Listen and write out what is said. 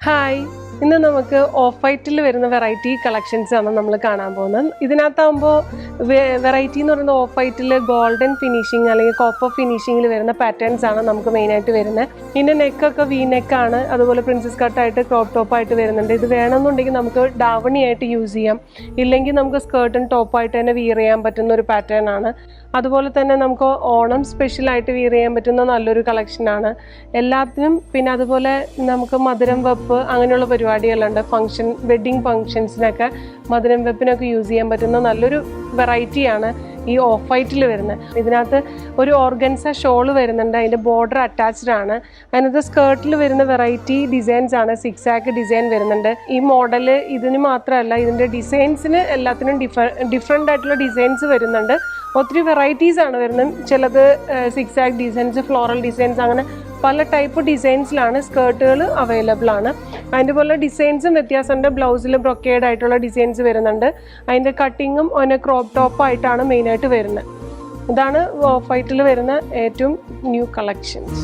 Hi, ഇന്ന് നമുക്ക് of വൈറ്റിൽ വരുന്ന വെറൈറ്റി കളക്ഷൻസ് ആണ് നമ്മൾ കാണാൻ പോകുന്നത്. ഇതിനകത്താകുമ്പോൾ വെറൈറ്റി എന്ന് പറയുന്നത് ഓഫ് വൈറ്റിൽ ഗോൾഡൻ ഫിനിഷിങ് അല്ലെങ്കിൽ കോപ്പർ ഫിനിഷിങ്ങിൽ വരുന്ന പാറ്റേൺസ് ആണ് നമുക്ക് മെയിനായിട്ട് വരുന്നത്. ഇതിൻ്റെ നെക്കൊക്കെ വി നെക്കാണ്, അതുപോലെ പ്രിൻസസ് കട്ടായിട്ട് ക്രോപ്പ് ടോപ്പായിട്ട് വരുന്നുണ്ട്. ഇത് വേണമെന്നുണ്ടെങ്കിൽ നമുക്ക് ഡാവണി ആയിട്ട് യൂസ് ചെയ്യാം, ഇല്ലെങ്കിൽ നമുക്ക് സ്കേർട്ടും ടോപ്പായിട്ട് തന്നെ വിയർ ചെയ്യാൻ പറ്റുന്ന ഒരു പാറ്റേൺ ആണ്. അതുപോലെ തന്നെ നമുക്ക് ഓണം സ്പെഷ്യലായിട്ട് വിയർ ചെയ്യാൻ പറ്റുന്ന നല്ലൊരു കളക്ഷനാണ് എല്ലാത്തിനും. പിന്നെ അതുപോലെ നമുക്ക് മധുരം വെപ്പ് അങ്ങനെയുള്ള പരിപാടികളുണ്ട്. വെഡ്ഡിങ് ഫങ്ഷൻസിനൊക്കെ മധുരം വെപ്പിനൊക്കെ യൂസ് ചെയ്യാൻ പറ്റുന്ന നല്ലൊരു വെറൈറ്റിയാണ് ഈ ഓഫ് വൈറ്റിൽ വരുന്നത്. ഇതിനകത്ത് ഒരു ഓർഗൻസ ഷോൾ വരുന്നുണ്ട്, അതിൻ്റെ ബോർഡർ അറ്റാച്ച്ഡ് ആണ്. അതിനകത്ത് സ്കേർട്ടിൽ വരുന്ന വെറൈറ്റി ഡിസൈൻസ് ആണ്, 6 ആക്ക് ഡിസൈൻ വരുന്നുണ്ട്. ഈ മോഡൽ ഇതിന് മാത്രമല്ല, ഇതിൻ്റെ ഡിസൈൻസിന് എല്ലാത്തിനും ഡിഫറെൻ്റ് ആയിട്ടുള്ള ഡിസൈൻസ് വരുന്നുണ്ട്. ഒത്തിരി വെറൈറ്റീസ് ആണ് വരുന്നത്. ചിലത് 6 ആക്ക് ഡിസൈൻസ്, ഫ്ലോറൽ ഡിസൈൻസ്, അങ്ങനെ പല ടൈപ്പ് ഡിസൈൻസിലാണ് സ്കേർട്ടുകൾ അവൈലബിൾ ആണ്. അതിൻ്റെ പോലെ ഡിസൈൻസും വ്യത്യാസമുണ്ട്. ബ്ലൗസിൽ ബ്രൊക്കേഡ് ആയിട്ടുള്ള ഡിസൈൻസ് വരുന്നുണ്ട്. അതിൻ്റെ കട്ടിങ്ങും അതിന് ക്രോപ്പ് ടോപ്പായിട്ടാണ് മെയിനായിട്ട് വരുന്നത്. ഇതാണ് ഓഫ് വൈറ്റിൽ വരുന്ന ഏറ്റവും ന്യൂ കളക്ഷൻസ്.